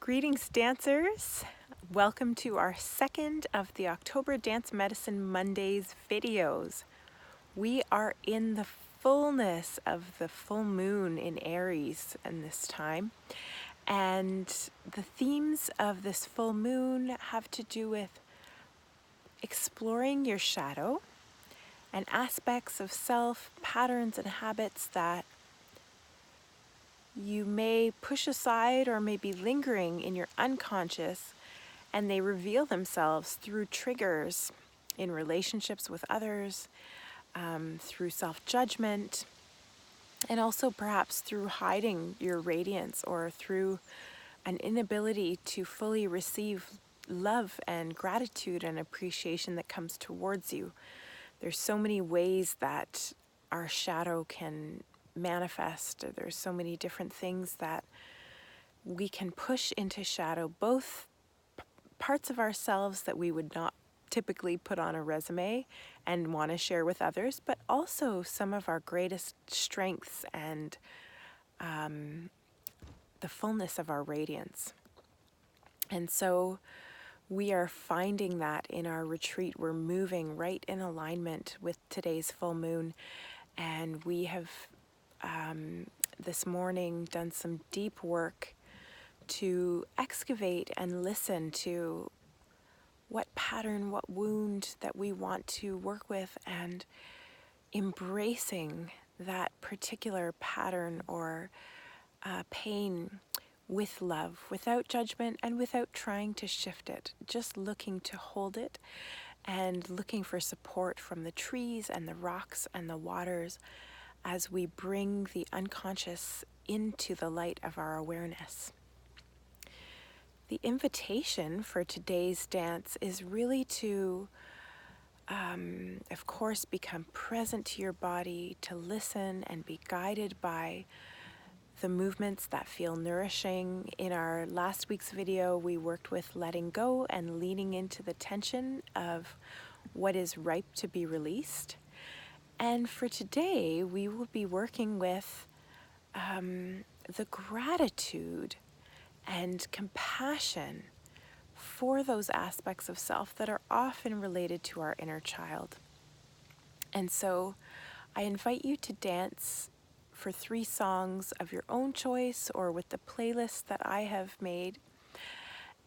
Greetings, dancers. Welcome to our second of the October Dance Medicine Mondays videos. We are in the fullness of the full moon in Aries in this time. And the themes of this full moon have to do with exploring your shadow and aspects of self, patterns, and habits that you may push aside or may be lingering in your unconscious, and they reveal themselves through triggers in relationships with others, through self-judgment, and also perhaps through hiding your radiance or through an inability to fully receive love and gratitude and appreciation that comes towards you. There's so many ways that our shadow can manifest. There's so many different things that we can push into shadow, both parts of ourselves that we would not typically put on a resume and want to share with others, but also some of our greatest strengths and the fullness of our radiance. And so we are finding that in our retreat. We're moving right in alignment with today's full moon, and we have this morning done some deep work to excavate and listen to what pattern, what wound that we want to work with, and embracing that particular pattern or pain with love, without judgment and without trying to shift it, just looking to hold it and looking for support from the trees and the rocks and the waters as we bring the unconscious into the light of our awareness. The invitation for today's dance is really to, of course, become present to your body, to listen and be guided by the movements that feel nourishing. In our last week's video, we worked with letting go and leaning into the tension of what is ripe to be released. And for today, we will be working with the gratitude and compassion for those aspects of self that are often related to our inner child. And so I invite you to dance for 3 songs of your own choice or with the playlist that I have made.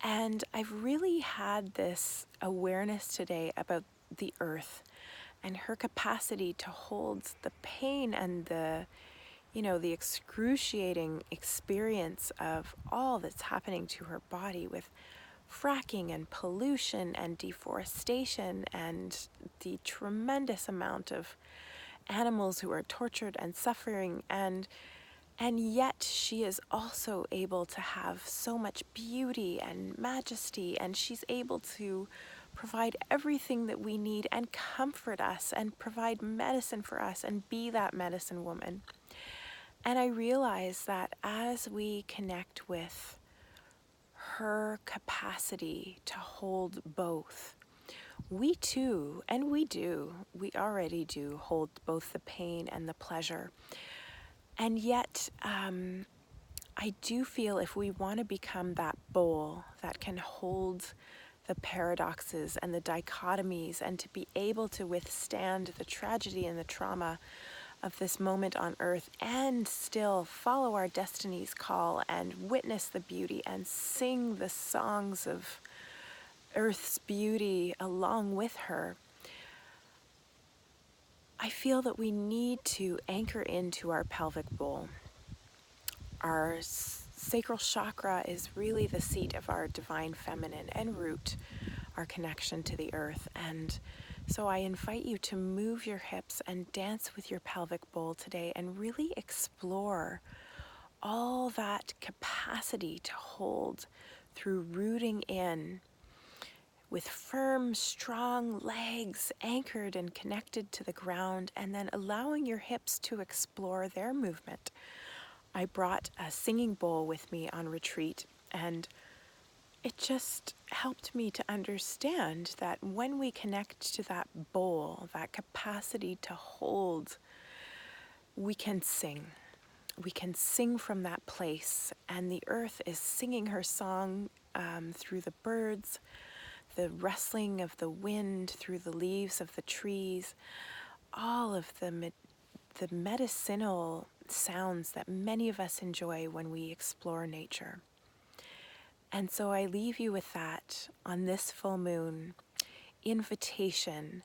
And I've really had this awareness today about the earth and her capacity to hold the pain and the excruciating experience of all that's happening to her body with fracking and pollution and deforestation and the tremendous amount of animals who are tortured and suffering, and yet she is also able to have so much beauty and majesty, and she's able to provide everything that we need and comfort us and provide medicine for us and be that medicine woman. And I realize that as we connect with her capacity to hold both, we too, and we already do hold both the pain and the pleasure. And yet, I do feel if we want to become that bowl that can hold the paradoxes and the dichotomies and to be able to withstand the tragedy and the trauma of this moment on earth and still follow our destiny's call and witness the beauty and sing the songs of earth's beauty along with her, I feel that we need to anchor into our pelvic bowl. Our sacral chakra is really the seat of our divine feminine and root our connection to the earth. And so I invite you to move your hips and dance with your pelvic bowl today and really explore all that capacity to hold through rooting in with firm, strong legs anchored and connected to the ground, and then allowing your hips to explore their movement. I brought a singing bowl with me on retreat, and it just helped me to understand that when we connect to that bowl, that capacity to hold, we can sing. we can sing from that place, and the earth is singing her song through the birds, the rustling of the wind through the leaves of the trees, all of the medicinal sounds that many of us enjoy when we explore nature. And so I leave you with that on this full moon invitation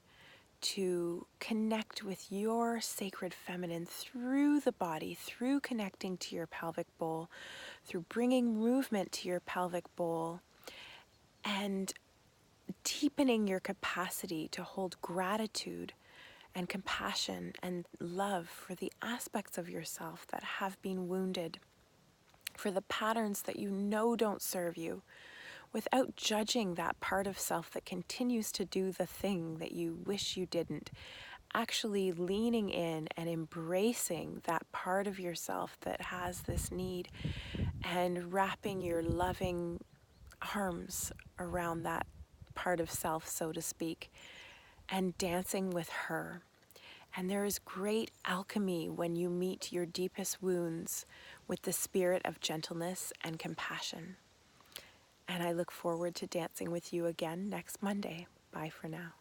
to connect with your sacred feminine through the body, through connecting to your pelvic bowl, through bringing movement to your pelvic bowl, and deepening your capacity to hold gratitude and compassion and love for the aspects of yourself that have been wounded, for the patterns that you know don't serve you, without judging that part of self that continues to do the thing that you wish you didn't. Actually leaning in and embracing that part of yourself that has this need, and wrapping your loving arms around that part of self, so to speak, and dancing with her. And there is great alchemy when you meet your deepest wounds with the spirit of gentleness and compassion. And I look forward to dancing with you again next Monday. Bye for now.